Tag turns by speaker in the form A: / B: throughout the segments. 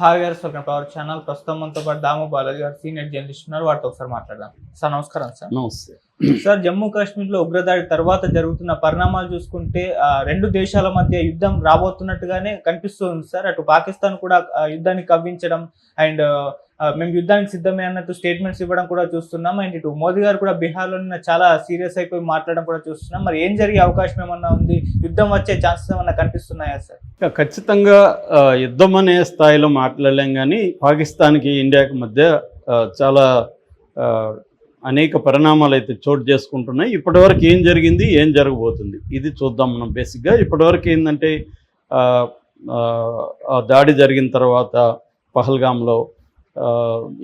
A: Hi గారు, స్వప్న power channel. ప్రస్తుతం మనతో పాటు దాము బాలాజీ గారు సీనియర్ జర్నలిస్ట్ ఉన్నారు. వాటితో ఒకసారి మాట్లాడదాం. సార్ నమస్కారం. సార్
B: నమస్తే.
A: సార్, జమ్మూ కాశ్మీర్లో ఉగ్రదాడి తర్వాత జరుగుతున్న పరిణామాలు చూసుకుంటే రెండు దేశాల మధ్య యుద్ధం రాబోతున్నట్టుగానే కనిపిస్తుంది సార్. అటు పాకిస్తాన్ కూడా యుద్ధాన్ని కవ్వించడం అండ్ మేము యుద్ధానికి సిద్ధమే అన్నట్టు స్టేట్మెంట్స్ ఇవ్వడం కూడా చూస్తున్నాం. అండ్ ఇటు మోదీ గారు కూడా బీహార్లో చాలా సీరియస్ అయిపోయి మాట్లాడడం కూడా చూస్తున్నాం. మరి ఏం జరిగే అవకాశం ఏమన్నా ఉంది? యుద్ధం వచ్చే ఛాన్సెస్ ఏమన్నా కనిపిస్తున్నాయా సార్?
B: ఖచ్చితంగా యుద్ధం అనే స్థాయిలో మాట్లాడలేం, కానీ పాకిస్తాన్కి ఇండియాకి మధ్య చాలా అనేక పరిణామాలు అయితే చోటు చేసుకుంటున్నాయి. ఇప్పటివరకు ఏం జరిగింది, ఏం జరగబోతుంది, ఇది చూద్దాం మనం. బేసిక్గా ఇప్పటివరకు ఏంటంటే దాడి జరిగిన తర్వాత పహల్గామ్లో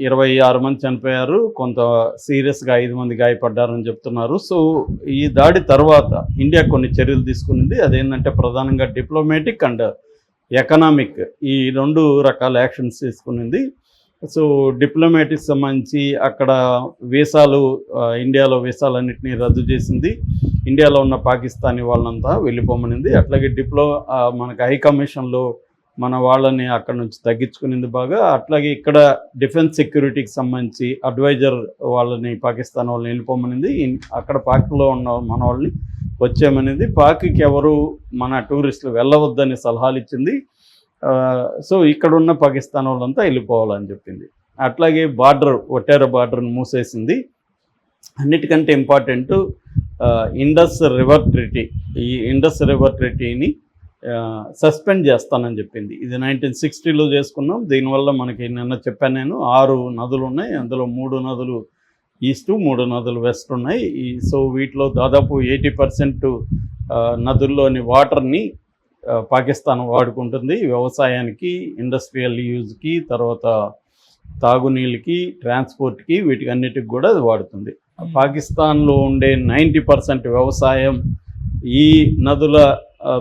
B: 26 మంది చనిపోయారు, కొంత సీరియస్గా 5 మంది గాయపడ్డారని చెప్తున్నారు. సో ఈ దాడి తర్వాత ఇండియా కొన్ని చర్యలు తీసుకునింది. అదేంటంటే ప్రధానంగా డిప్లొమాటిక్ అండ్ ఎకనామిక్ ఈ 2 రకాల యాక్షన్స్ తీసుకునింది. సో డిప్లొమాటిక్ సంబంధించి అక్కడ వీసాలు, ఇండియాలో వీసాలన్నింటినీ రద్దు చేసింది. ఇండియాలో ఉన్న పాకిస్తానీ వాళ్ళంతా వెళ్ళిపోమనింది. అట్లాగే మనకు హై కమిషన్లో మన వాళ్ళని అక్కడ నుంచి తగ్గించుకునింది బాగా. అట్లాగే ఇక్కడ డిఫెన్స్ సెక్యూరిటీకి సంబంధించి అడ్వైజర్ వాళ్ళని, పాకిస్తాన్ వాళ్ళని వెళ్ళిపోమనింది. అక్కడ పాక్లో ఉన్న మన వాళ్ళని వచ్చేమనింది. పాక్కి ఎవరు మన టూరిస్టులు వెళ్ళవద్దని సలహాలు ఇచ్చింది. సో ఇక్కడ ఉన్న పాకిస్తాన్ వాళ్ళంతా వెళ్ళిపోవాలని చెప్పింది. అట్లాగే ఒట్టేర బార్డర్ని మూసేసింది. అన్నిటికంటే ఇంపార్టెంట్ ఇండస్ రివర్ ట్రీటీ. ఈ ఇండస్ రివర్ ట్రీటీని సస్పెండ్ చేస్తానని చెప్పింది. ఇది 1960లో చేసుకున్నాం. దీనివల్ల మనకి నిన్న చెప్పాను నేను 6 నదులు ఉన్నాయి. అందులో 3 నదులు ఈస్ట్, 3 నదులు వెస్ట్ ఉన్నాయి. సో వీటిలో దాదాపు 80% నదుల్లోని వాటర్ని పాకిస్తాన్ వాడుకుంటుంది. వ్యవసాయానికి, ఇండస్ట్రియల్ యూజ్కి, తర్వాత తాగునీళ్ళకి, ట్రాన్స్పోర్ట్కి, వీటికి అన్నిటికి కూడా అది వాడుతుంది. పాకిస్తాన్లో ఉండే 90% వ్యవసాయం ఈ నదుల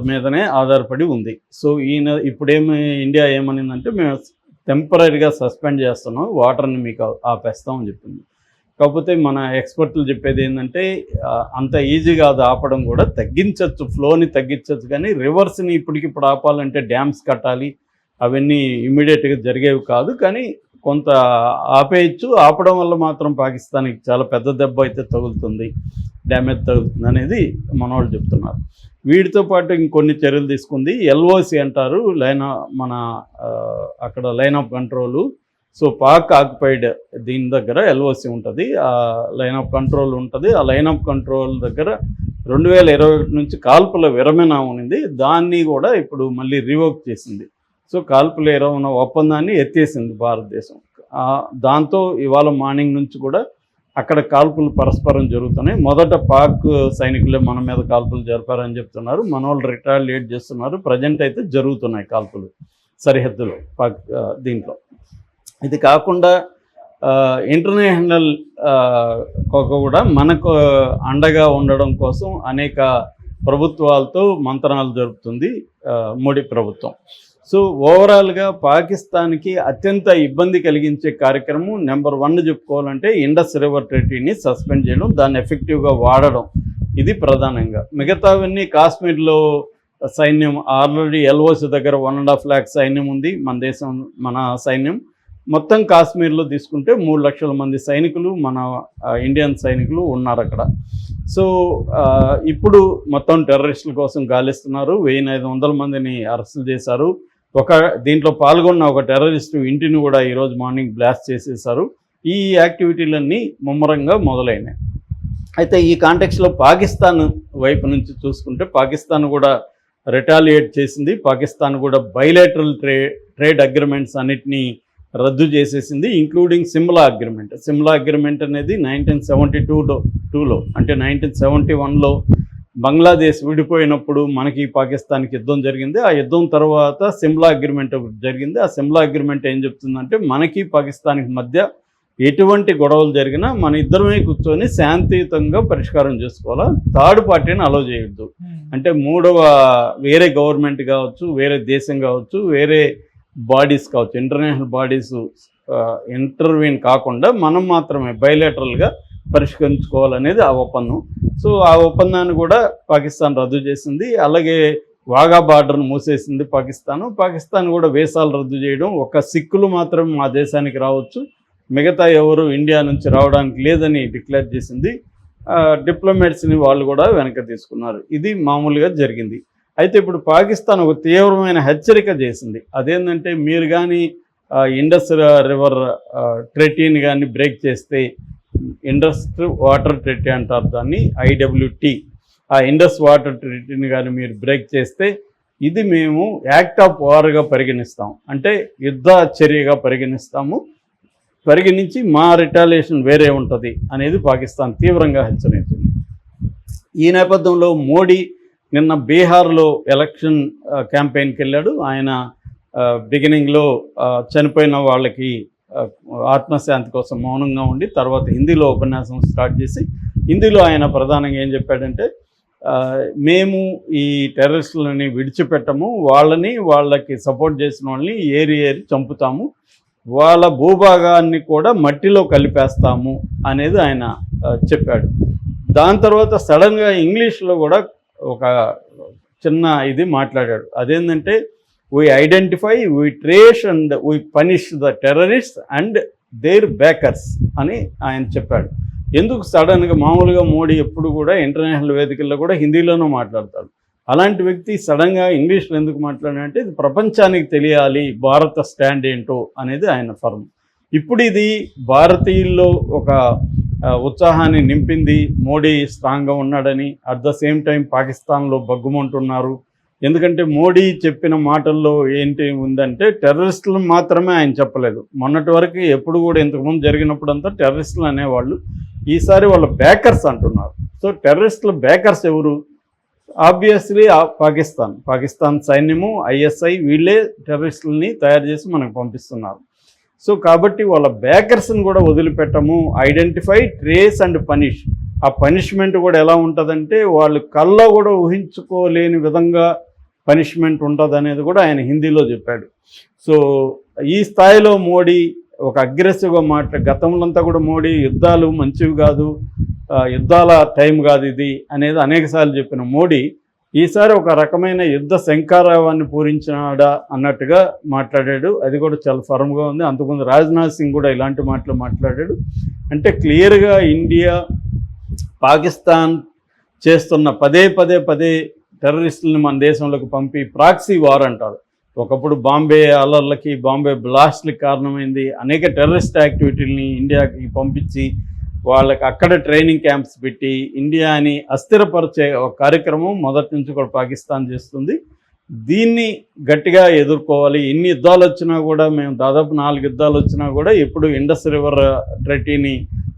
B: మీదనే ఆధారపడి ఉంది. సో ఇండియా ఏమనిందంటే మేము టెంపరీగా సస్పెండ్ చేస్తున్నాం, వాటర్ని మీకు ఆపేస్తామని చెప్పింది. కాకపోతే మన ఎక్స్పర్ట్లు చెప్పేది ఏంటంటే అంత ఈజీగా అది ఆపడం కూడా తగ్గించవచ్చు, ఫ్లోని తగ్గించవచ్చు, కానీ రివర్స్ని ఇప్పటికిప్పుడు ఆపాలంటే డ్యామ్స్ కట్టాలి. అవన్నీ ఇమ్మీడియట్గా జరిగేవి కాదు, కానీ కొంత ఆపేయచ్చు. ఆపడం వల్ల మాత్రం పాకిస్తాన్కి చాలా పెద్ద దెబ్బ అయితే తగులుతుంది, డ్యామేజ్ తగులుతుంది అనేది మన వాళ్ళు చెప్తున్నారు. వీటితో పాటు ఇంకొన్ని చర్యలు తీసుకుంది. ఎల్ఓసి అంటారు, అక్కడ line of control. So Pak occupied దీని దగ్గర ఎల్ఓసి ఉంటుంది, ఆ లైన్ ఆఫ్ కంట్రోల్ ఉంటుంది. ఆ లైన్ ఆఫ్ కంట్రోల్ దగ్గర 2021 నుంచి కాల్పుల విరమణ ఉన్నింది. దాన్ని కూడా ఇప్పుడు మళ్ళీ రివోక్ చేసింది. సో కాల్పుల విరమణ ఒప్పందాన్ని ఎత్తేసింది భారతదేశం. దాంతో ఇవాళ మార్నింగ్ నుంచి కూడా అక్కడ కాల్పులు పరస్పరం జరుగుతున్నాయి. మొదట పాక్ సైనికులే మన మీద కాల్పులు జరిపారని చెప్తున్నారు. మన వాళ్ళు రిటాలియేట్ చేస్తున్నారు. ప్రజెంట్ అయితే జరుగుతున్నాయి కాల్పులు సరిహద్దులో దీంట్లో. ఇది కాకుండా ఇంటర్నేషనల్ కూడా మనకు అండగా ఉండడం కోసం అనేక ప్రభుత్వాలతో మంత్రాలు జరుపుతుంది మోడీ ప్రభుత్వం. సో ఓవరాల్గా పాకిస్తాన్కి అత్యంత ఇబ్బంది కలిగించే కార్యక్రమం నెంబర్ 1 చెప్పుకోవాలంటే ఇండస్ రివర్ ట్రీటీని సస్పెండ్ చేయడం, దాన్ని ఎఫెక్టివ్గా వాడడం. ఇది ప్రధానంగా. మిగతావన్నీ కాశ్మీర్లో సైన్యం ఆల్రెడీ ఎల్ఓసి దగ్గర 1.5 lakh సైన్యం ఉంది. మన సైన్యం మొత్తం కాశ్మీర్లో తీసుకుంటే 3 లక్షల మంది సైనికులు, మన ఇండియన్ సైనికులు ఉన్నారు అక్కడ. సో ఇప్పుడు మొత్తం టెర్రరిస్టుల కోసం గాలిస్తున్నారు. 1500 మందిని అరెస్టులు చేశారు. దీంట్లో పాల్గొన్న ఒక టెర్రరిస్టు ఇంటిని కూడా ఈరోజు మార్నింగ్ బ్లాస్ట్ చేసేశారు. ఈ యాక్టివిటీలన్నీ ముమ్మరంగా మొదలైనాయి. అయితే ఈ కాంటెక్స్లో పాకిస్తాన్ వైపు నుంచి చూసుకుంటే పాకిస్తాన్ కూడా రిటాలియేట్ చేసింది. పాకిస్తాన్ కూడా బైలేటరల్ ట్రేడ్ అగ్రిమెంట్స్ అన్నిటినీ రద్దు చేసేసింది, including Simla agreement. Simla agreement అనేది 1972లో అంటే 1971లో బంగ్లాదేశ్ విడిపోయినప్పుడు మనకి పాకిస్తాన్కి యుద్ధం జరిగింది. ఆ యుద్ధం తర్వాత సిమ్లా అగ్రిమెంట్ జరిగింది. ఆ సిమ్లా అగ్రిమెంట్ ఏం చెప్తుందంటే మనకి పాకిస్తాన్కి మధ్య ఎటువంటి గొడవలు జరిగినా మన ఇద్దరమే కూర్చొని శాంతియుతంగా పరిష్కారం చేసుకోవాలా, థర్డ్ పార్టీని అలో చేయొద్దు. అంటే వేరే గవర్నమెంట్ కావచ్చు, వేరే దేశం కావచ్చు, వేరే బాడీస్ కావచ్చు, ఇంటర్నేషనల్ బాడీస్ ఇంటర్వ్యూన్ కాకుండా మనం మాత్రమే బైలేటరల్గా పరిష్కరించుకోవాలనేది ఆ ఒప్పందం. సో ఆ ఒప్పందాన్ని కూడా పాకిస్తాన్ రద్దు చేసింది. అలాగే వాగా బార్డర్ను మూసేసింది పాకిస్తాన్ కూడా వీసాలు రద్దు చేయడం, ఒక సిక్కులు మాత్రం మా దేశానికి రావచ్చు, మిగతా ఎవరు ఇండియా నుంచి రావడానికి లేదని డిక్లేర్ చేసింది. డిప్లొమాట్స్ని వాళ్ళు కూడా వెనక తీసుకున్నారు. ఇది మామూలుగా జరిగింది. అయితే ఇప్పుడు పాకిస్తాన్ ఒక తీవ్రమైన హెచ్చరిక చేసింది. అదేంటంటే మీరు కానీ ఇండస్ రివర్ ట్రెటీని కానీ బ్రేక్ చేస్తే, ఇండస్ వాటర్ ట్రెటీ అంటారు దాన్ని, IWT, ఆ ఇండస్ వాటర్ ట్రెటీని కానీ మీరు బ్రేక్ చేస్తే ఇది మేము యాక్ట్ ఆఫ్ వార్గా పరిగణిస్తాం, అంటే యుద్ధ చర్యగా పరిగణించి మా రిటాలియేషన్ వేరే ఉంటుంది అనేది పాకిస్తాన్ తీవ్రంగా హెచ్చరించింది. ఈ నేపథ్యంలో మోడీ నిన్న బీహార్లో ఎలక్షన్ క్యాంపెయిన్కి వెళ్ళాడు. ఆయన బిగినింగ్లో చనిపోయిన వాళ్ళకి ఆత్మశాంతి కోసం మౌనంగా ఉండి తర్వాత హిందీలో ఉపన్యాసం స్టార్ట్ చేసి, హిందీలో ఆయన ప్రధానంగా ఏం చెప్పాడంటే, మేము ఈ టెర్రరిస్టులని విడిచిపెట్టము, వాళ్ళకి సపోర్ట్ చేసిన వాళ్ళని ఏరి చంపుతాము, వాళ్ళ భూభాగాన్ని కూడా మట్టిలో కలిపేస్తాము అనేది ఆయన చెప్పాడు. దాని తర్వాత సడన్గా ఇంగ్లీష్లో కూడా ఒక చిన్న ఇది మాట్లాడాడు. అదేంటంటే, we identify, we trace and we punish the terrorist and their backers అని ఆయన చెప్పాడు. ఎందుకు సడన్గా, మామూలుగా మోడీ ఎప్పుడు కూడా ఇంటర్నేషనల్ వేదికల్లో కూడా హిందీలోనూ మాట్లాడతాడు, అలాంటి వ్యక్తి సడన్గా ఇంగ్లీష్లో ఎందుకు మాట్లాడాడంటే ఇది ప్రపంచానికి తెలియాలి భారత స్టాండ్ ఏంటో అనేది ఆయన ఫర్మ్. ఇప్పుడు ఇది భారతీయుల్లో ఒక ఉత్సాహాన్ని నింపింది. మోడీ స్ట్రాంగ్గా ఉన్నాడని. అట్ ద సేమ్ టైం పాకిస్తాన్లో బగ్గుమంటున్నారు. ఎందుకంటే మోడీ చెప్పిన మాటల్లో ఏంటి ఉందంటే, టెర్రరిస్టులు మాత్రమే ఆయన చెప్పలేదు. మొన్నటి వరకు ఎప్పుడు కూడా ఇంతకుముందు జరిగినప్పుడంతా టెర్రరిస్టులు అనేవాళ్ళు, ఈసారి వాళ్ళ బ్యాకర్స్ అంటున్నారు. సో టెర్రరిస్టుల బ్యాకర్స్ ఎవరు? ఆబ్వియస్లీ పాకిస్తాన్ సైన్యము, ISI వీళ్ళే టెర్రరిస్టులని తయారు చేసి మనకు పంపిస్తున్నారు. సో కాబట్టి వాళ్ళ బ్యాకర్స్ని కూడా వదిలిపెట్టము, ఐడెంటిఫై, ట్రేస్ అండ్ పనిష్. ఆ పనిష్మెంట్ కూడా ఎలా ఉంటుందంటే, వాళ్ళు కళ్ళ కూడా ఊహించుకోలేని విధంగా పనిష్మెంట్ ఉంటుంది అనేది కూడా ఆయన హిందీలో చెప్పాడు. సో ఈ స్థాయిలో మోడీ ఒక అగ్రెసివ్గా గతంలో అంతా కూడా మోడీ యుద్ధాలు మంచివి కాదు, యుద్ధాల టైం కాదు ఇది అనేది అనేకసార్లు చెప్పిన మోడీ ఈసారి ఒక రకమైన యుద్ధ శంఖారావాన్ని పూరించినాడా అన్నట్టుగా మాట్లాడాడు. అది కూడా చాలా ఫర్మ్గా ఉంది. అంతకుముందు రాజ్నాథ్ సింగ్ కూడా ఇలాంటి మాటలు మాట్లాడాడు. అంటే క్లియర్గా ఇండియా పాకిస్తాన్ చేస్తున్న పదే టెర్రరిస్టులను మన దేశంలోకి పంపి ప్రాక్సీ వార్ అంటారు. ఒకప్పుడు బాంబే అల్లర్లకి, బాంబే బ్లాస్ట్లకి కారణమైంది. అనేక టెర్రరిస్ట్ యాక్టివిటీలని ఇండియాకి పంపించి వాళ్ళకి అక్కడ ట్రైనింగ్ క్యాంప్స్ పెట్టి ఇండియాని అస్థిరపరిచే ఒక కార్యక్రమం మొదటి నుంచి కూడా పాకిస్తాన్ చేస్తుంది. దీన్ని గట్టిగా ఎదుర్కోవాలి. ఎన్ని యుద్ధాలు వచ్చినా కూడా, మేము దాదాపు 4 యుద్ధాలు వచ్చినా కూడా ఎప్పుడు ఇండస్ రివర్ ట్రెటీని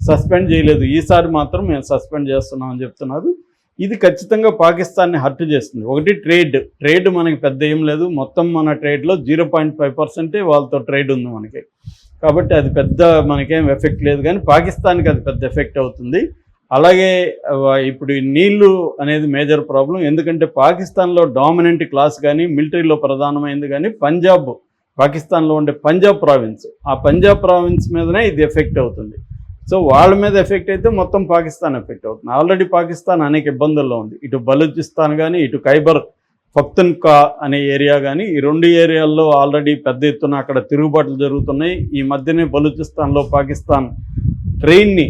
B: సస్పెండ్ చేయలేదు. ఈసారి మాత్రం మేము సస్పెండ్ చేస్తున్నామని చెప్తున్నారు. ఇది ఖచ్చితంగా పాకిస్తాన్ని హర్ట్ చేస్తుంది. ఒకటి ట్రేడ్ మనకి పెద్ద ఏం లేదు. మొత్తం మన ట్రేడ్లో 0.5% వాళ్ళతో ట్రేడ్ ఉంది మనకి. కాబట్టి అది పెద్ద మనకేం ఎఫెక్ట్ లేదు, కానీ పాకిస్తాన్కి అది పెద్ద ఎఫెక్ట్ అవుతుంది. అలాగే ఇప్పుడు ఈ నీళ్లు అనేది మేజర్ ప్రాబ్లం. ఎందుకంటే పాకిస్తాన్లో డామినెంట్ క్లాస్ కానీ మిలిటరీలో ప్రధానమైంది కానీ పాకిస్తాన్లో ఉండే పంజాబ్ ప్రావిన్స్, ఆ పంజాబ్ ప్రావిన్స్ మీదనే ఇది ఎఫెక్ట్ అవుతుంది. సో వాళ్ళ మీద ఎఫెక్ట్ అయితే మొత్తం పాకిస్తాన్ ఎఫెక్ట్ అవుతుంది. ఆల్రెడీ పాకిస్తాన్ అనేక ఇబ్బందుల్లో ఉంది. ఇటు బలూచిస్తాన్ కానీ, ఇటు ఖైబర్ పఖ్తూన్ఖ్వా అనే ఏరియా కానీ, ఈ 2 ఏరియాల్లో ఆల్రెడీ పెద్ద ఎత్తున అక్కడ తిరుగుబాట్లు జరుగుతున్నాయి. ఈ మధ్యనే బలూచిస్తాన్లో పాకిస్తాన్ ట్రైన్ని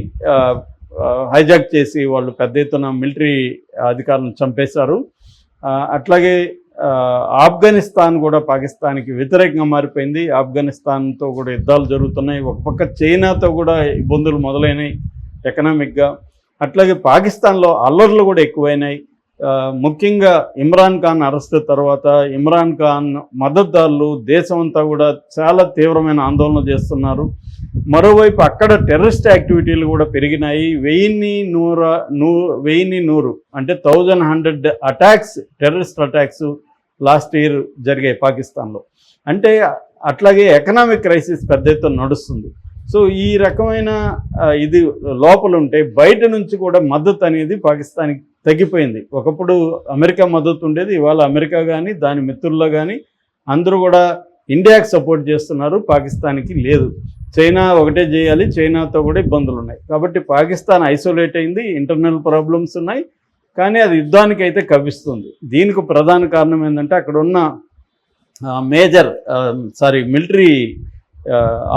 B: హైజాక్ చేసి వాళ్ళు పెద్ద ఎత్తున మిలిటరీ అధికారులను చంపేశారు. అట్లాగే ఆఫ్ఘనిస్తాన్ కూడా పాకిస్తాన్కి వ్యతిరేకంగా మారిపోయింది. ఆఫ్ఘనిస్తాన్తో కూడా యుద్ధాలు జరుగుతున్నాయి. ఒక పక్క చైనాతో కూడా ఇబ్బందులు మొదలైనాయి ఎకనామిక్గా. అట్లాగే పాకిస్తాన్లో అల్లర్లు కూడా ఎక్కువైనాయి. ముఖ్యంగా ఇమ్రాన్ ఖాన్ అరెస్ట్ తర్వాత ఇమ్రాన్ ఖాన్ మద్దతుదారులు దేశమంతా కూడా చాలా తీవ్రమైన ఆందోళన చేస్తున్నారు. మరోవైపు అక్కడ టెర్రరిస్ట్ యాక్టివిటీలు కూడా పెరిగినాయి. 1100 అంటే 1100 attacks, terrorist attacks last year జరిగాయి పాకిస్తాన్లో. అంటే అట్లాగే ఎకనామిక్ క్రైసిస్ పెద్ద ఎత్తున నడుస్తుంది. సో ఈ రకమైన ఇది లోపల ఉంటే బయట నుంచి కూడా మద్దతు అనేది పాకిస్తాన్కి తగ్గిపోయింది. ఒకప్పుడు అమెరికా మద్దతు ఉండేది, ఇవాళ అమెరికా కానీ దాని మిత్రుల్లో కానీ అందరూ కూడా ఇండియాకి సపోర్ట్ చేస్తున్నారు, పాకిస్తాన్కి లేదు. చైనా ఒకటే చేయాలి, చైనాతో కూడా ఇబ్బందులు ఉన్నాయి. కాబట్టి పాకిస్తాన్ ఐసోలేట్ అయింది, ఇంటర్నల్ ప్రాబ్లమ్స్ ఉన్నాయి. కానీ అది యుద్ధానికి అయితే కవ్విస్తుంది. దీనికి ప్రధాన కారణం ఏంటంటే అక్కడ ఉన్న మిలిటరీ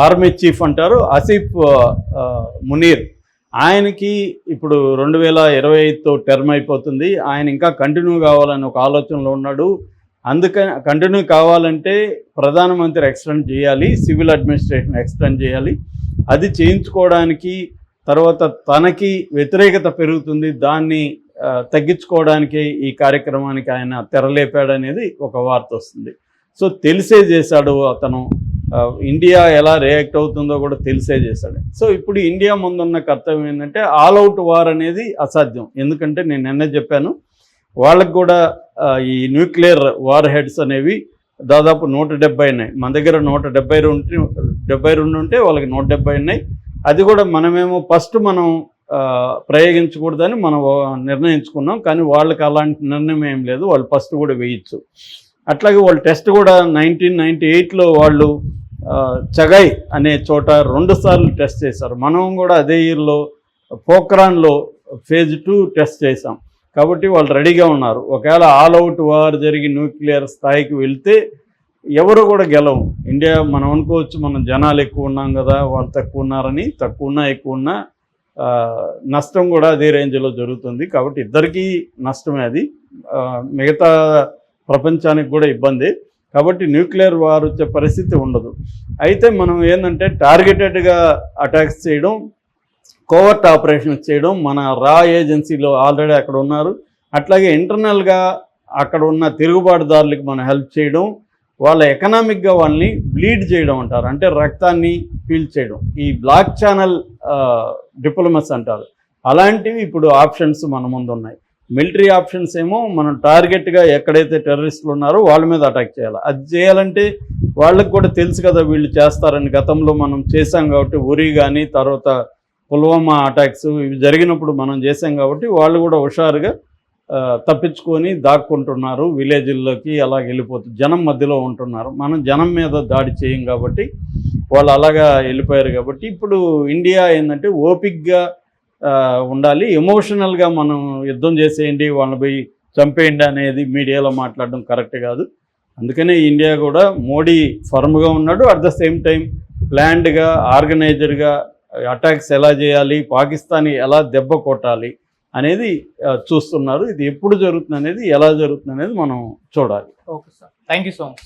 B: ఆర్మీ చీఫ్ అంటారు ఆసిఫ్ మునీర్. ఆయనకి ఇప్పుడు 2025తో టర్మ్ అయిపోతుంది. ఆయన ఇంకా కంటిన్యూ కావాలని ఒక ఆలోచనలో ఉన్నాడు. అందుకని కంటిన్యూ కావాలంటే ప్రధానమంత్రి ఎక్స్టెండ్ చేయాలి, సివిల్ అడ్మినిస్ట్రేషన్ ఎక్స్టెండ్ చేయాలి. అది చేయించుకోవడానికి తర్వాత తనకి వ్యతిరేకత పెరుగుతుంది, దాన్ని తగ్గించుకోవడానికి ఈ కార్యక్రమానికి ఆయన తెరలేపాడనేది ఒక వార్త వస్తుంది. సో తెలిసే చేశాడు అతను. ఇండియా ఎలా రియాక్ట్ అవుతుందో కూడా తెలిసే చేశాడు. సో ఇప్పుడు ఇండియా ముందున్న కర్తవ్యం ఏంటంటే ఆల్ అవుట్ వార్ అనేది అసాధ్యం. ఎందుకంటే నేను నిన్నే చెప్పాను, వాళ్ళకు కూడా ఈ న్యూక్లియర్ వార్ హెడ్స్ అనేవి దాదాపు 170 ఉన్నాయి. మన దగ్గర 172 ఉంటే వాళ్ళకి 170 ఉన్నాయి. అది కూడా మనమేమో ఫస్ట్ మనం ప్రయోగించకూడదని మనం నిర్ణయించుకున్నాం. కానీ వాళ్ళకి అలాంటి నిర్ణయం ఏం లేదు, వాళ్ళు ఫస్ట్ కూడా వేయచ్చు. అట్లాగే వాళ్ళు టెస్ట్ కూడా 1998లో వాళ్ళు చగై అనే చోట 2 సార్లు టెస్ట్ చేశారు. మనం కూడా అదే ఇయర్లో పోఖ్రాన్లో phase 2 టెస్ట్ చేసాం. కాబట్టి వాళ్ళు రెడీగా ఉన్నారు. ఒకవేళ ఆల్ అవుట్ వార్ జరిగి న్యూక్లియర్ స్థాయికి వెళ్తే ఎవరు కూడా గెలవు. ఇండియా మనం అనుకోవచ్చు మనం జనాలు ఎక్కువ ఉన్నాం కదా, వాళ్ళు తక్కువ ఉన్నారని. తక్కువ ఉన్నా ఎక్కువ ఉన్నా నష్టం కూడా అదే రేంజ్లో జరుగుతుంది. కాబట్టి ఇద్దరికీ నష్టమే అది, మిగతా ప్రపంచానికి కూడా ఇబ్బంది. కాబట్టి న్యూక్లియర్ వార్ వచ్చే పరిస్థితి ఉండదు. అయితే మనం ఏంటంటే టార్గెటెడ్గా అటాక్స్ చేయడం, కోవర్ట్ ఆపరేషన్స్ చేయడం, మన రా ఏజెన్సీలో ఆల్రెడీ అక్కడ ఉన్నారు. అట్లాగే ఇంటర్నల్గా అక్కడ ఉన్న తిరుగుబాటుదారులకు మనం హెల్ప్ చేయడం, వాళ్ళ ఎకనామిక్గా వాళ్ళని బ్లీడ్ చేయడం అంటారు, అంటే రక్తాన్ని పీల్చేయడం. ఈ బ్లాక్ ఛానల్ డిప్లొమసీ అంటారు. అలాంటివి ఇప్పుడు ఆప్షన్స్ మన ముందు ఉన్నాయి. మిలిటరీ ఆప్షన్స్ ఏమో మనం టార్గెట్గా ఎక్కడైతే టెర్రరిస్టులు ఉన్నారో వాళ్ళ మీద అటాక్ చేయాలి. అది చేయాలంటే వాళ్ళకి కూడా తెలుసు కదా వీళ్ళు చేస్తారని. గతంలో మనం చేసాం కాబట్టి, ఉరి కానీ తర్వాత పుల్వామా అటాక్స్ ఇవి జరిగినప్పుడు మనం చేసాం కాబట్టి వాళ్ళు కూడా హుషారుగా తప్పించుకొని దాక్కుంటున్నారు విలేజ్ల్లోకి, అలా వెళ్ళిపోతుంది, జనం మధ్యలో ఉంటున్నారు. మనం జనం మీద దాడి చేయం కాబట్టి వాళ్ళు అలాగా వెళ్ళిపోయారు. కాబట్టి ఇప్పుడు ఇండియా ఏంటంటే ఓపిక్గా ఉండాలి. ఎమోషనల్గా మనం యుద్ధం చేసేయండి, వాళ్ళని పోయి చంపేయండి అనేది మీడియాలో మాట్లాడడం కరెక్ట్ కాదు. అందుకనే ఇండియా కూడా మోడీ ఫర్మ్గా ఉన్నాడు. అట్ ద సేమ్ టైం ప్లాన్డ్గా ఆర్గనైజర్గా అటాక్స్ ఎలా చేయాలి, పాకిస్తాన్ ఎలా దెబ్బ కొట్టాలి అనేది చూస్తున్నారు. ఇది ఎప్పుడు జరుగుతుంది అనేది, ఎలా జరుగుతుంది అనేది మనం చూడాలి.
A: Okay sir, thank you so much.